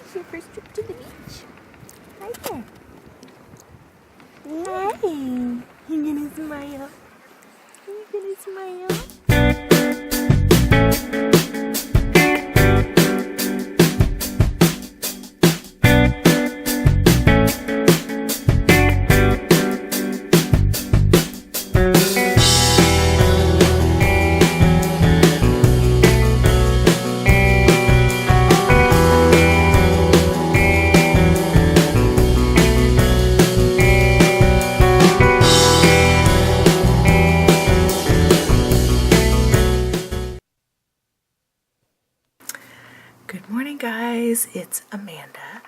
This is your first trip to the beach. Right there. Hi. You're gonna smile. You're gonna smile. Good morning, guys. It's Amanda.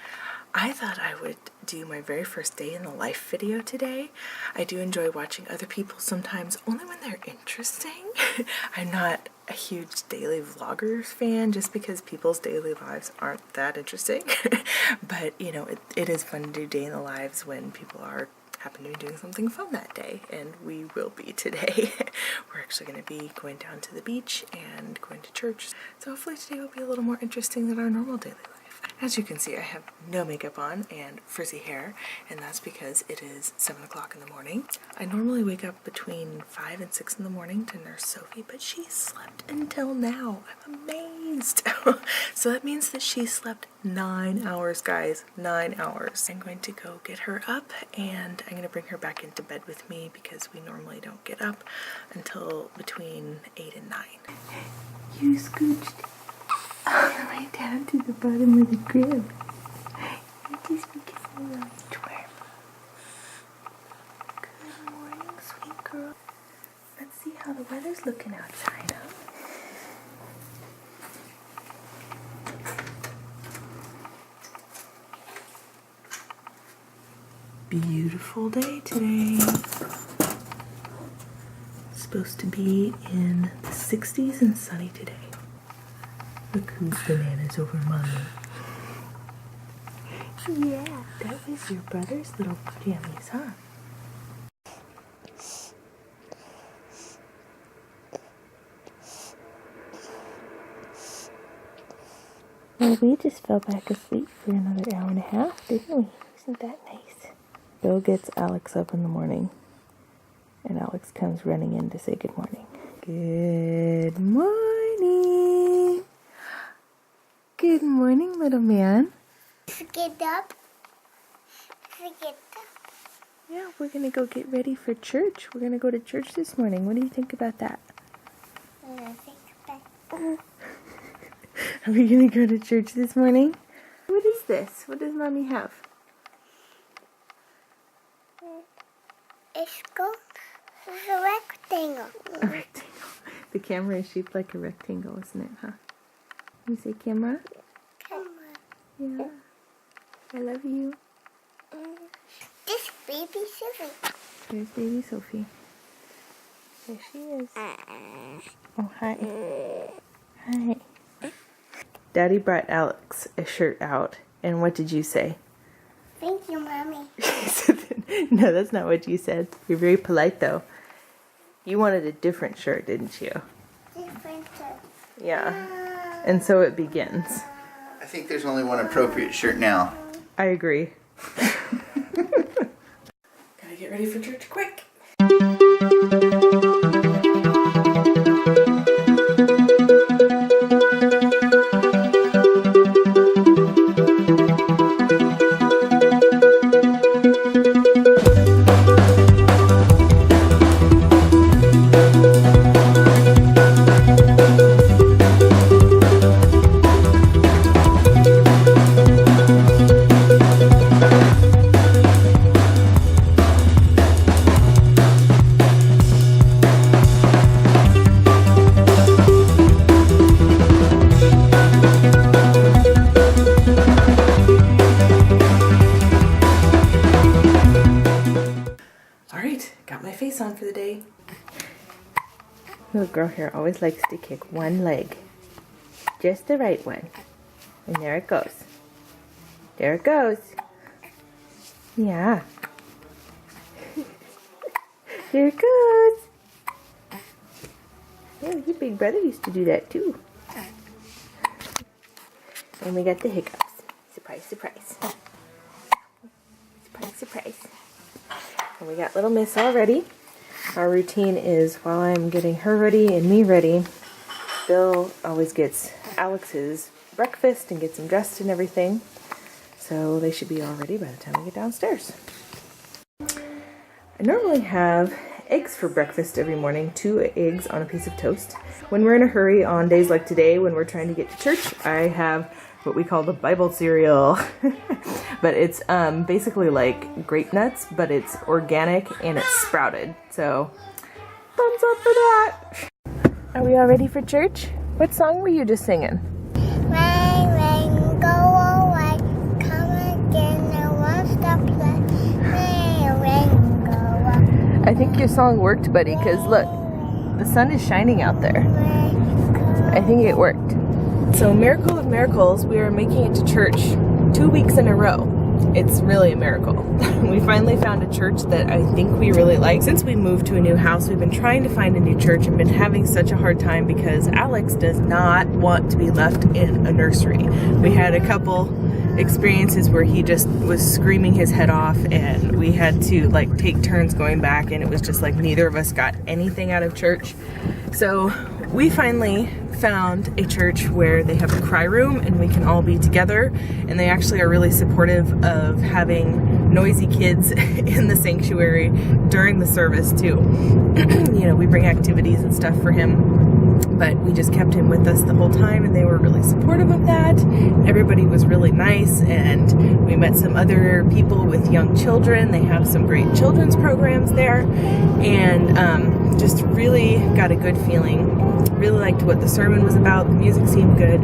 I thought I would do my very first day in the life video today. I do enjoy watching other people sometimes, only when they're interesting. I'm not a huge daily vloggers fan just because people's daily lives aren't that interesting. But, you know, it is fun to do day in the lives when people happen to be doing something fun that day, and we will be today. We're actually going to be going down to the beach and going to church, so hopefully today will be a little more interesting than our normal daily life. As you can see, I have no makeup on and frizzy hair, and that's because it is 7 o'clock in the morning. I normally wake up between 5 and 6 in the morning to nurse Sophie, but she slept until now. I'm amazed. So that means that she slept 9 hours, guys. 9 hours. I'm going to go get her up, and I'm going to bring her back into bed with me because we normally don't get up until between 8 and 9. You scooched right down to the bottom of the crib. You're just making a little twerp. Good morning, sweet girl. Let's see how the weather's looking outside, huh? Beautiful day today. It's supposed to be in the 60s and sunny today. Look whose bananas over mine. Yeah, that was your brother's little jammies, huh? Well, we just fell back asleep for another hour and a half, didn't we? Isn't that nice? Bill gets Alex up in the morning, and Alex comes running in to say good morning. Good morning. Good morning, little man. Get up. Yeah, we're going to go get ready for church. We're going to go to church this morning. What do you think about that? Are we going to go to church this morning? What is this? What does Mommy have? It's a rectangle. A rectangle. The camera is shaped like a rectangle, isn't it, huh? You say camera? Yeah. I love you. This baby Sophie. There's baby Sophie. There she is. Oh, hi. Hi. Daddy brought Alex a shirt out, and what did you say? Thank you, Mommy. No, that's not what you said. You're very polite, though. You wanted a different shirt, didn't you? Different shirt. Yeah. And so it begins. I think there's only one appropriate shirt now. I agree. Gotta get ready for church quick. On for the day. Little girl here always likes to kick one leg. Just the right one. And there it goes. There it goes. Yeah. There it goes. Yeah, your big brother used to do that too. And we got the hiccups. Surprise, surprise. Surprise, surprise. And we got little Miss all ready. Our routine is while I'm getting her ready and me ready, Bill always gets Alex's breakfast and gets him dressed and everything. So they should be all ready by the time we get downstairs. I normally have eggs for breakfast every morning, 2 eggs on a piece of toast. When we're in a hurry on days like today when we're trying to get to church, I have what we call the Bible cereal. But it's basically like grape nuts, but it's organic and it's sprouted. So thumbs up for that. Are we all ready for church? What song were you just singing? Rain, rain, go away. Come again, I won't stop playing. Rain, rain, go away. I think your song worked, buddy, because look, the sun is shining out there. I think it worked. So, miracle of miracles, we are making it to church 2 weeks in a row. It's really a miracle. We finally found a church that I think we really like. Since we moved to a new house, we've been trying to find a new church and been having such a hard time because Alex does not want to be left in a nursery. We had a couple experiences where he just was screaming his head off and we had to like take turns going back, and it was just like neither of us got anything out of church. So we finally found a church where they have a cry room and we can all be together, and they actually are really supportive of having noisy kids in the sanctuary during the service too. You know, we bring activities and stuff for him, but we just kept him with us the whole time, and they were really supportive of that. Everybody was really nice, and we met some other people with young children. They have some great children's programs there, and just really got a good feeling. Really liked what the sermon was about. The music seemed good.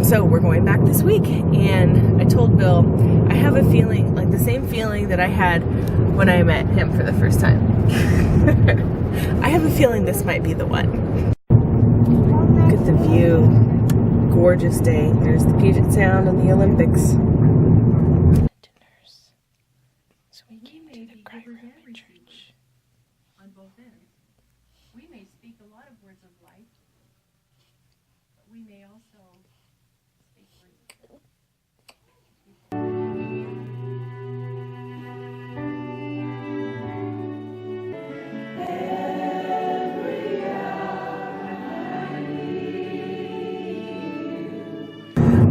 So we're going back this week, and I told Bill I have a feeling, like the same feeling that I had when I met him for the first time. I have a feeling this might be the one. Look at the view. Gorgeous day. There's the Puget Sound and the Olympics. So we came to the cry room in church. On both ends. We may speak a lot of words of life, but we may also speak words of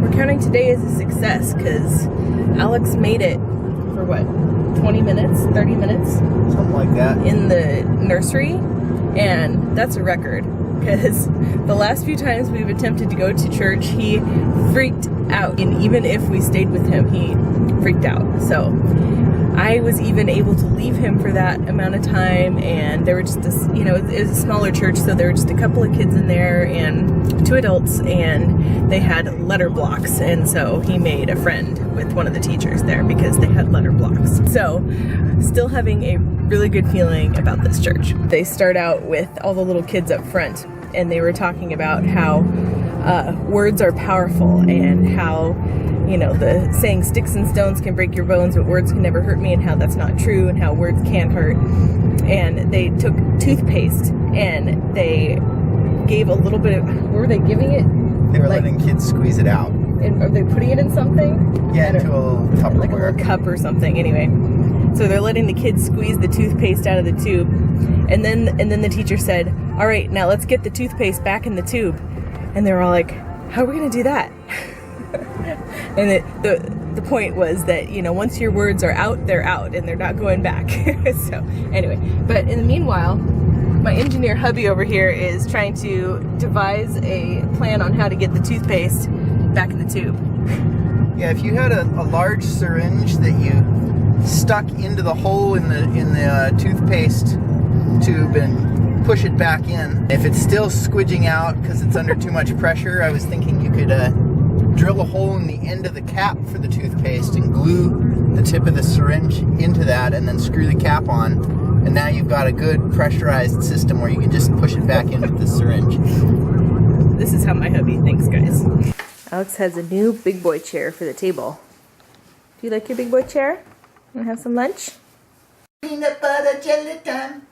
We're counting today as a success because Alex made it for what, 20 minutes, 30 minutes? Something like that. In the nursery, and that's a record because the last few times we've attempted to go to church, he freaked out, and even if we stayed with him, he freaked out. So I was even able to leave him for that amount of time, and there were just this, you know, it was a smaller church, so there were just a couple of kids in there and 2 adults, and they had letter blocks, and so he made a friend with one of the teachers there because they had letter blocks. So still having a really good feeling about this church. They start out with all the little kids up front, and they were talking about how words are powerful, and how, you know, the saying sticks and stones can break your bones, but words can never hurt me, and how that's not true, and how words can hurt. And they took toothpaste and they gave a little bit of, what were they giving it? They were like, letting kids squeeze it out. And are they putting it in something? Yeah, into a little Tupperware. Like a little cup or something. Anyway, so they're letting the kids squeeze the toothpaste out of the tube, and then the teacher said, "All right, now let's get the toothpaste back in the tube." And they were all like, "How are we going to do that?" And the point was that, you know, once your words are out, they're out, and they're not going back. So anyway, but in the meanwhile, my engineer hubby over here is trying to devise a plan on how to get the toothpaste back in the tube. Yeah, if you had a large syringe that you stuck into the hole in the toothpaste tube and push it back in, if it's still squidging out because it's under too much pressure, I was thinking you could drill a hole in the end of the cap for the toothpaste and glue the tip of the syringe into that, and then screw the cap on, and now you've got a good pressurized system where you can just push it back into the syringe. This is how my hubby thinks, guys. Alex has a new big boy chair for the table. Do you like your big boy chair? Want to have some lunch? Peanut butter jelly time.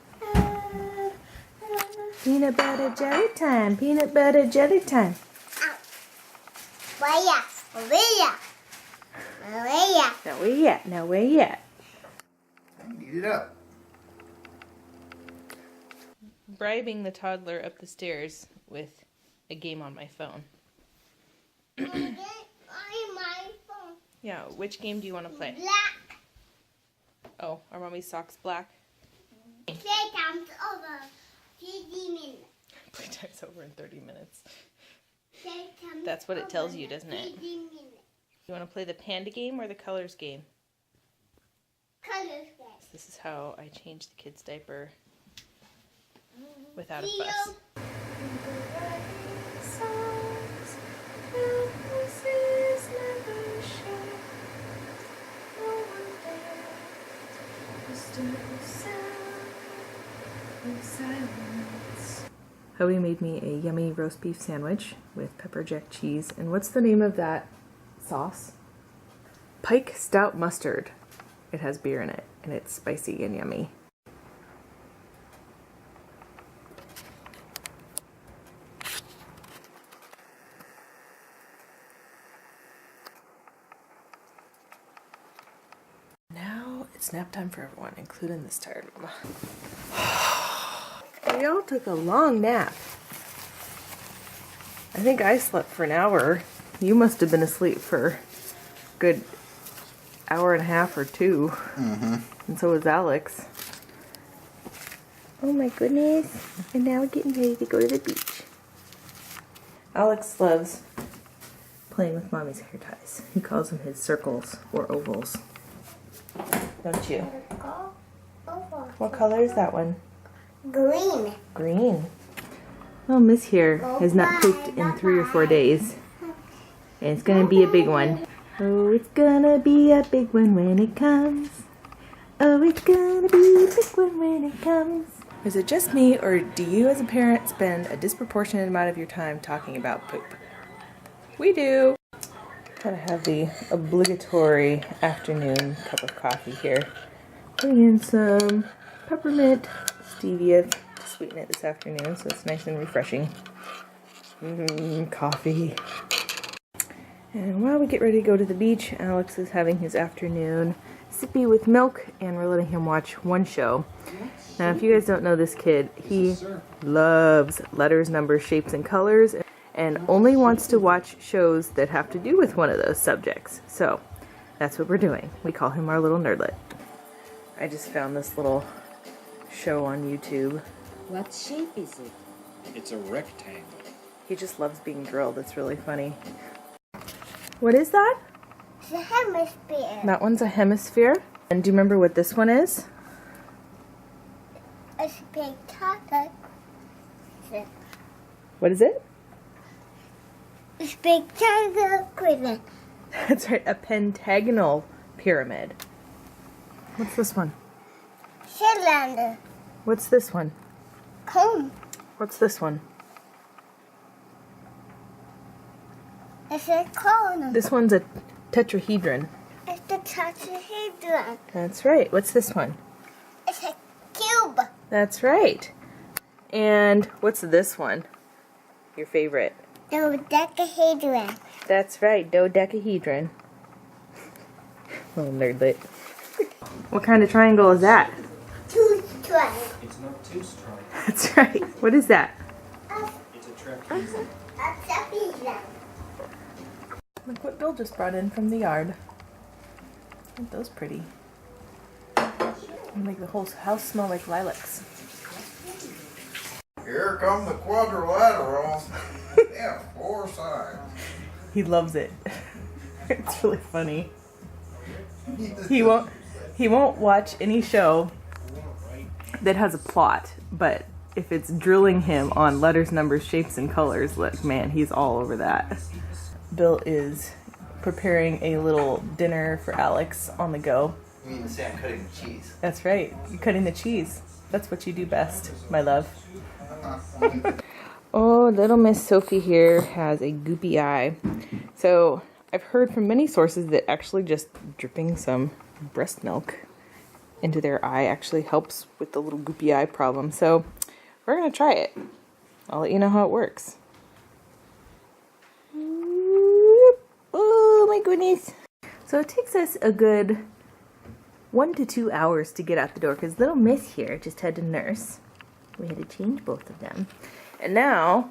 Peanut butter jelly time. Peanut butter jelly time. Vaya, vaya. yeah. Not where yet. Not where yet. Eat it up. Bribing the toddler up the stairs with a game on my phone. My phone. Yeah, which game do you want to play? Black. Oh, are mommy's socks black? Playtime's over. 30 minutes. Playtime's over in 30 minutes. Playtime's That's what it tells you, over in doesn't it? 30 minutes. You want to play the panda game or the colors game? Colors game. This is how I change the kid's diaper without a See fuss. you. Howie made me a yummy roast beef sandwich with pepper jack cheese. And what's the name of that sauce? Pike Stout Mustard. It has beer in it, and it's spicy and yummy. Now it's nap time for everyone, including this tired mama. We all took a long nap. I think I slept for an hour. You must have been asleep for a good hour and a half or two. And so was Alex. Oh my goodness. And now we're getting ready to go to the beach. Alex loves playing with mommy's hair ties. He calls them his circles or ovals. Don't you? Go over. What color is that one? Green. Green. Oh, Miss here has not pooped in 3 or 4 days. And it's gonna be a big one. Oh, it's gonna be a big one when it comes. Oh, it's gonna be a big one when it comes. Is it just me, or do you as a parent spend a disproportionate amount of your time talking about poop? We do. Gotta have the obligatory afternoon cup of coffee here. Putting in some peppermint stevia to sweeten it this afternoon, so it's nice and refreshing. Coffee. And while we get ready to go to the beach, Alex is having his afternoon sippy with milk, and we're letting him watch one show. Now, if you guys don't know this kid, he loves letters, numbers, shapes, and colors, and only wants to watch shows that have to do with one of those subjects. So, that's what we're doing. We call him our little nerdlet. I just found this little show on YouTube. What shape is it? It's a rectangle. He just loves being drilled. It's really funny. What is that? It's a hemisphere. That one's a hemisphere. And do you remember what this one is? A spectacular. What is it? A spectacular pyramid. That's right, a pentagonal pyramid. What's this one? Cylinder. What's this one? Cone. What's this one? It's a cone. This one's a tetrahedron. It's the tetrahedron. That's right. What's this one? It's a cube. That's right. And what's this one? Your favorite. The dodecahedron. That's right, dodecahedron. Little nerdlet. What kind of triangle is that? Two stripes. It's not two stripes. That's right. What is that? It's a trapezoid. A trapezoid. Look what Bill just brought in from the yard. Aren't those pretty? Make the whole house smell like lilacs. Here come the quadrilaterals. They have 4 sides. He loves it. It's really funny. He won't watch any show that has a plot, but if it's drilling him on letters, numbers, shapes, and colors, look, man, he's all over that. Bill is preparing a little dinner for Alex on the go. You mean to say I'm cutting the cheese? That's right, you're cutting the cheese. That's what you do best, my love. Oh, little Miss Sophie here has a goopy eye. So I've heard from many sources that actually just dripping some breast milk into their eye actually helps with the little goopy eye problem. So we're going to try it. I'll let you know how it works. Oh my goodness. So it takes us a good 1 to 2 hours to get out the door because little Miss here just had to nurse. We had to change both of them. And now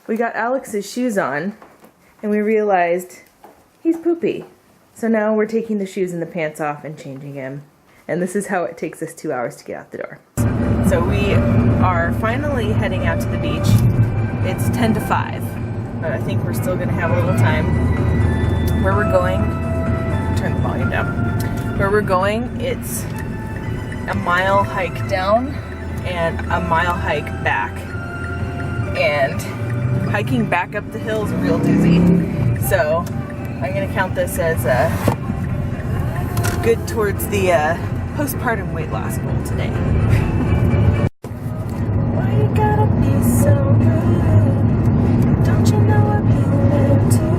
we got Alex's shoes on and we realized he's poopy. So now we're taking the shoes and the pants off and changing him. And this is how it takes us 2 hours to get out the door. So we are finally heading out to the beach. It's 10 to 5, but I think we're still gonna have a little time. Where we're going, turn the volume down. Where we're going, it's a mile hike down and a mile hike back. And hiking back up the hill is a real doozy. So I'm gonna count this as good towards the postpartum weight loss goal today. Why you gotta be so rude? Don't you know I've been there too?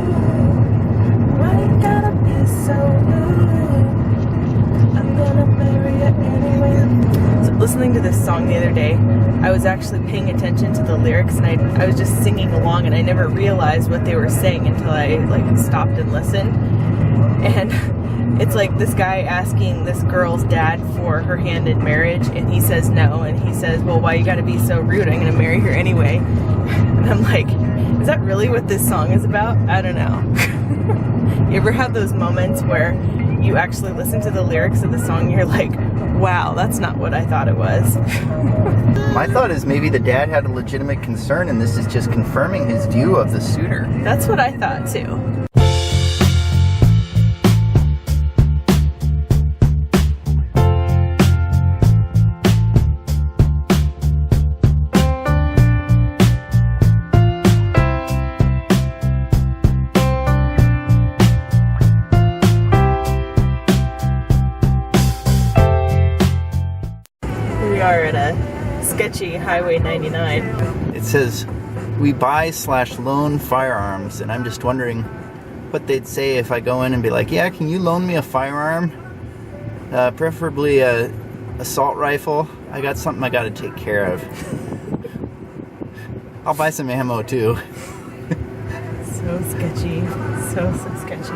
Why you gotta be so rude? I'm gonna marry you anyway. So listening to this song the other day, I was actually paying attention to the lyrics and I was just singing along and I never realized what they were saying until I stopped and listened. And it's like this guy asking this girl's dad for her hand in marriage and he says no, and he says, well, why you gotta be so rude? I'm gonna marry her anyway. And I'm like, is that really what this song is about? I don't know. You ever have those moments where you actually listen to the lyrics of the song and you're like, wow, that's not what I thought it was. My thought is maybe the dad had a legitimate concern and this is just confirming his view of the suitor. That's what I thought too. We are at a sketchy Highway 99. It says, we buy/loan firearms, and I'm just wondering what they'd say if I go in and be like, yeah, can you loan me a firearm? Preferably a assault rifle. I got something I gotta take care of. I'll buy some ammo too. So sketchy. So sketchy.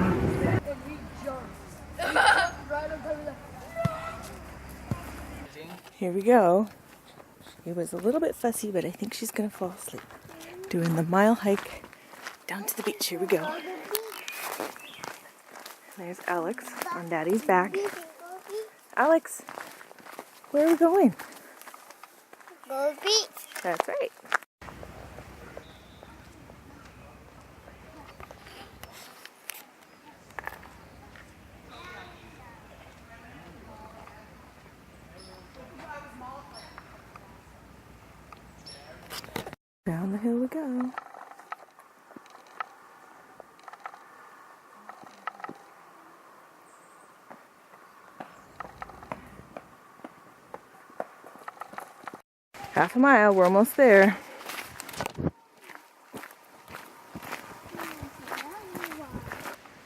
Here we go. She was a little bit fussy, but I think she's gonna fall asleep. Doing the mile hike down to the beach. Here we go. There's Alex on Daddy's back. Alex, where are we going? Go beach. That's right. Down the hill we go. Half a mile, we're almost there.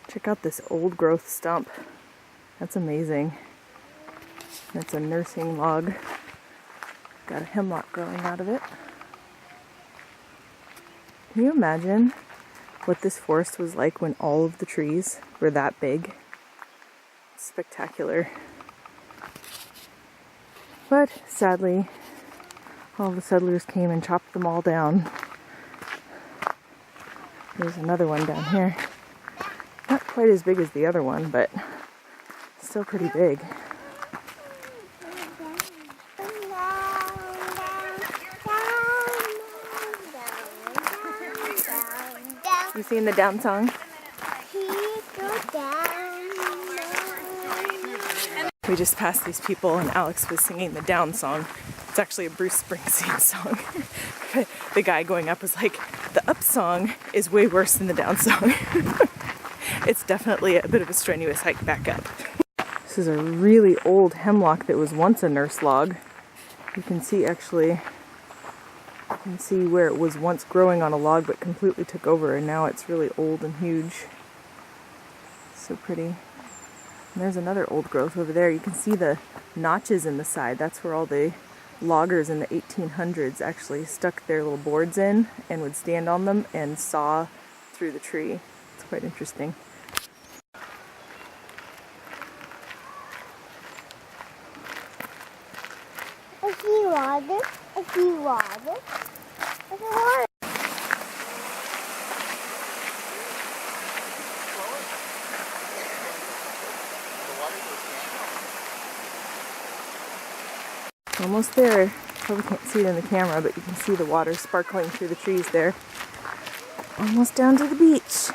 Check out this old growth stump. That's amazing. That's a nursing log. Got a hemlock growing out of it. Can you imagine what this forest was like when all of the trees were that big? It's spectacular. But sadly, all the settlers came and chopped them all down. There's another one down here. Not quite as big as the other one, but still pretty big. You seen the down song? We just passed these people and Alex was singing the down song. It's actually a Bruce Springsteen song. The guy going up was like, the up song is way worse than the down song. It's definitely a bit of a strenuous hike back up. This is a really old hemlock that was once a nurse log. You can see actually, you can see where it was once growing on a log but completely took over, and now it's really old and huge. So pretty. And there's another old growth over there. You can see the notches in the side. That's where all the loggers in the 1800s actually stuck their little boards in and would stand on them and saw through the tree. It's quite interesting. I see water. I see water. I see water. Almost there. Probably can't see it in the camera, but you can see the water sparkling through the trees there. Almost down to the beach.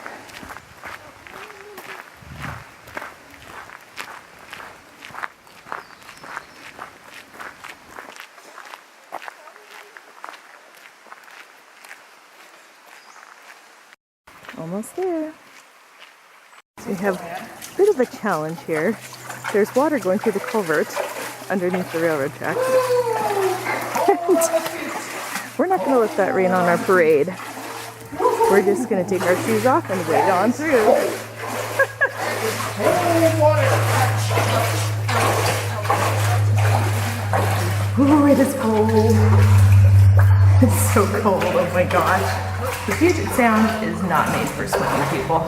Almost there. So we have a bit of a challenge here. There's water going through the culvert underneath the railroad track. We're not going to let that rain on our parade. We're just going to take our shoes off and wade on through. Ooh, it is cold. It's so cold, oh my gosh. The Puget Sound is not made for swimming, people.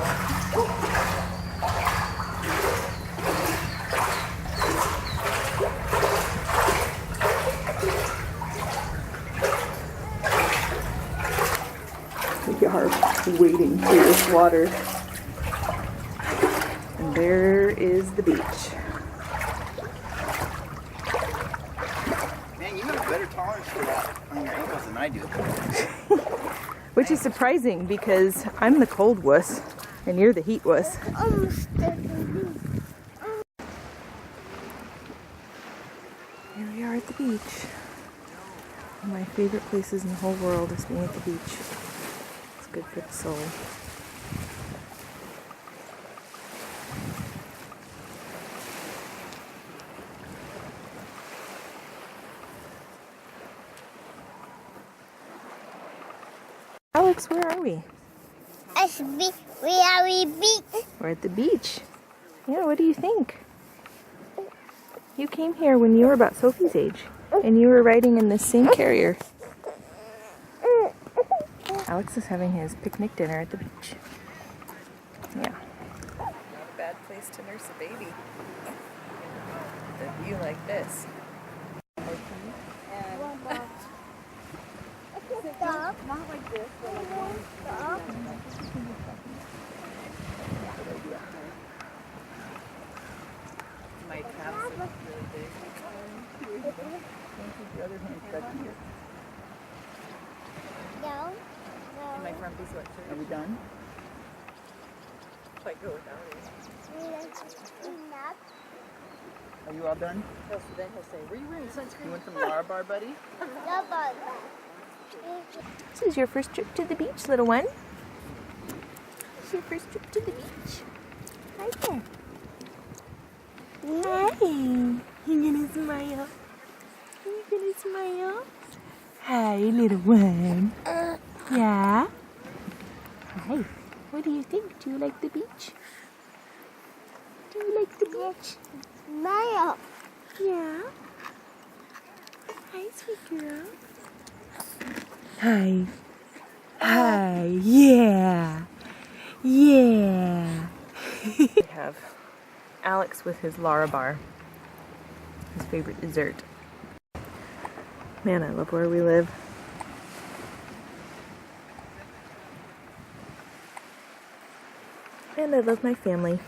We are wading through this water. And there is the beach. Man, you have a better tolerance for that on your ankles than I do. Which is surprising because I'm the cold wuss and you're the heat wuss. Here we are at the beach. One of my favorite places in the whole world is being at the beach. It's good for the soul. Alex, where are we? We beach. We're at the beach. Yeah, what do you think? You came here when you were about Sophie's age, and you were riding in this same carrier. Alex is having his picnic dinner at the beach. Yeah. Not a bad place to nurse a baby. With a view like this. Stop. Not like this, but like one. Stop. My calves look really big. The other hand stuck here. No. In my grumpy sweatshirt. Are we done? If I go without it. Enough. Are you all done? So then he'll say, were you wearing sunscreen? You want some Lara Bar, buddy? No, but This is your first trip to the beach, little one. This is your first trip to the beach. Hi there. Hi. You gonna smile? You gonna smile? Hi, little one. Yeah? Hi. What do you think? Do you like the beach? Do you like the beach? smile. Yeah. Hi, sweet girl. Hi. Hi. Yeah. Yeah. We have Alex with his Lara Bar, his favorite dessert. Man, I love where we live. And I love my family.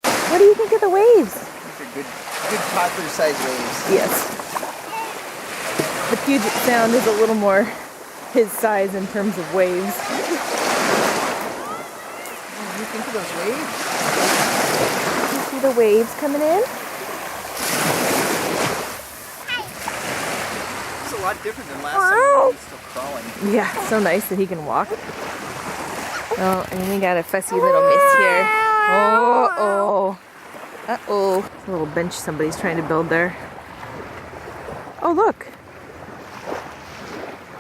What do you think of the waves? These are good toddler-sized waves. Yes. The Puget Sound is a little more his size in terms of waves. What do you think of those waves? You see the waves coming in? It's a lot different than last summer when he was still crawling. Yeah, so nice that he can walk. Oh, and we got a fussy little miss here. Oh. Uh-oh. It's a little bench somebody's trying to build there. Oh, look.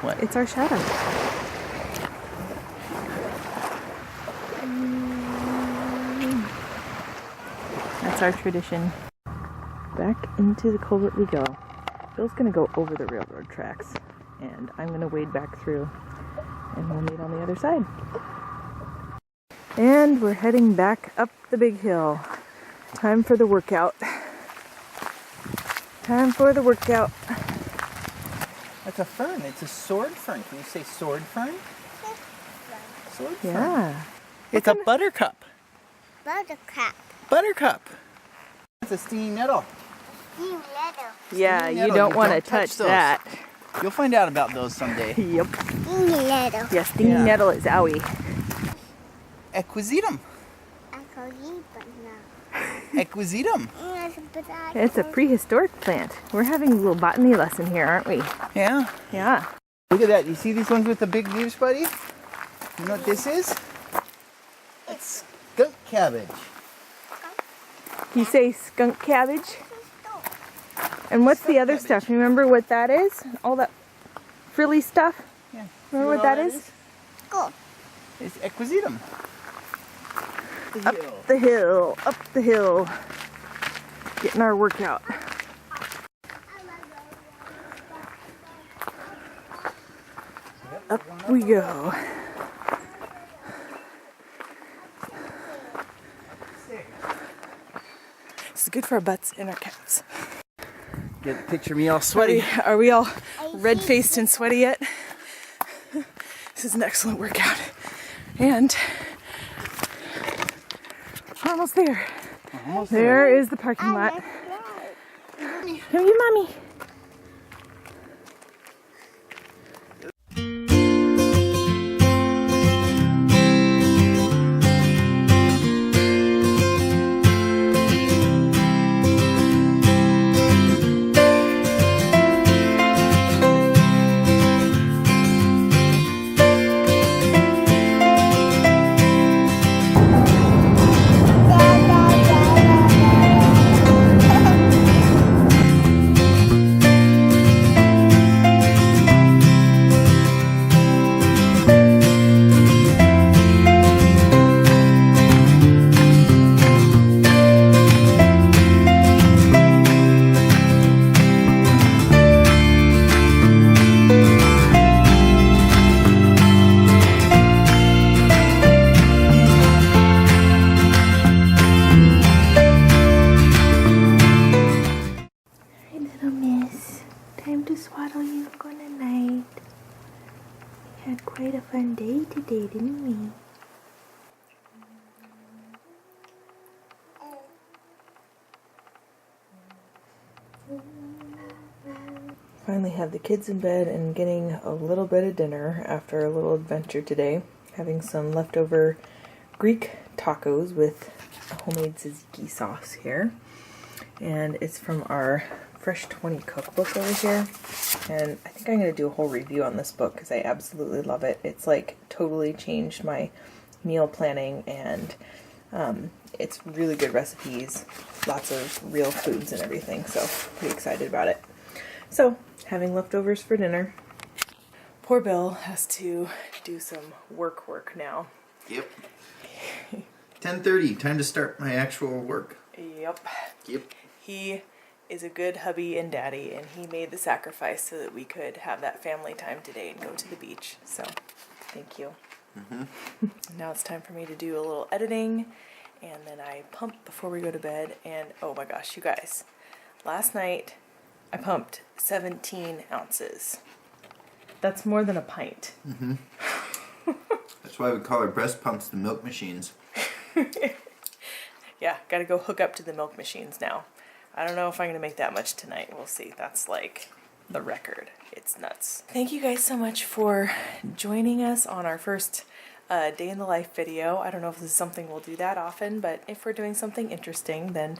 What? It's our shadow. That's our tradition. Back into the culvert we go. Bill's gonna go over the railroad tracks, and I'm gonna wade back through. and we'll meet on the other side. And we're heading back up the big hill. Time for the workout. Time for the workout. That's a fern. It's a sword fern. Can you say sword fern? Sword fern. Yeah. It's a buttercup. Buttercup. Buttercup. It's a stinging nettle. You little. Yeah, Stinging you nettle. don't You want to don't touch touch those. that. You'll find out about those someday. Yep. You little. Yeah, stinging Yeah. nettle is owie. Equisetum. I call you, but no. Equisetum. It's a prehistoric plant. We're having a little botany lesson here, aren't we? Yeah. Yeah. Look at that. You see these ones with the big leaves, buddy? You know what this is? It's skunk cabbage. You say skunk cabbage? And what's the other stuff? Remember what that is? All that frilly stuff? Yeah. Remember See what that is? Go. It's equisetum. Up the hill, up the hill. Getting our workout. Up we go. This is good for our butts and our calves. Get a picture of me all sweaty. Are we all red-faced and sweaty yet? This is an excellent workout. And we're almost there. There is the parking lot. Come here, Mommy. Time to swaddle you for the night. We had quite a fun day today, didn't we? Finally have the kids in bed and getting a little bit of dinner after a little adventure today. Having some leftover Greek tacos with a homemade tzatziki sauce here. And it's from our Fresh 20 cookbook over here. And I think I'm going to do a whole review on this book because I absolutely love it. It's like totally changed my meal planning, and it's really good recipes, lots of real foods and everything, so pretty excited about it. So, having leftovers for dinner. Poor Bill has to do some work now. Yep. 10:30, time to start my actual work. Yep. Yep. He is a good hubby and daddy, and he made the sacrifice so that we could have that family time today and go to the beach. So, thank you. Now it's time for me to do a little editing, and then I pump before we go to bed. And oh my gosh, you guys, last night I pumped 17 ounces. That's more than a pint. That's why we call our breast pumps the milk machines. Yeah, gotta go hook up to the milk machines now. I don't know if I'm gonna make that much tonight. We'll see. That's like the record. It's nuts. Thank you guys so much for joining us on our first day in the life video. I don't know if this is something we'll do that often, but if we're doing something interesting, then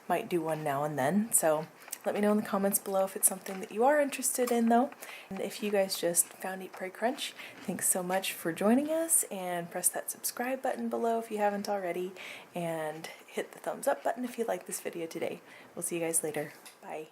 might do one now and then. So let me know in the comments below if it's something that you are interested in, though. And if you guys just found Eat, Pray, Crunch, thanks so much for joining us, and press that subscribe button below if you haven't already, and hit the thumbs up button if you like this video today. We'll see you guys later. Bye.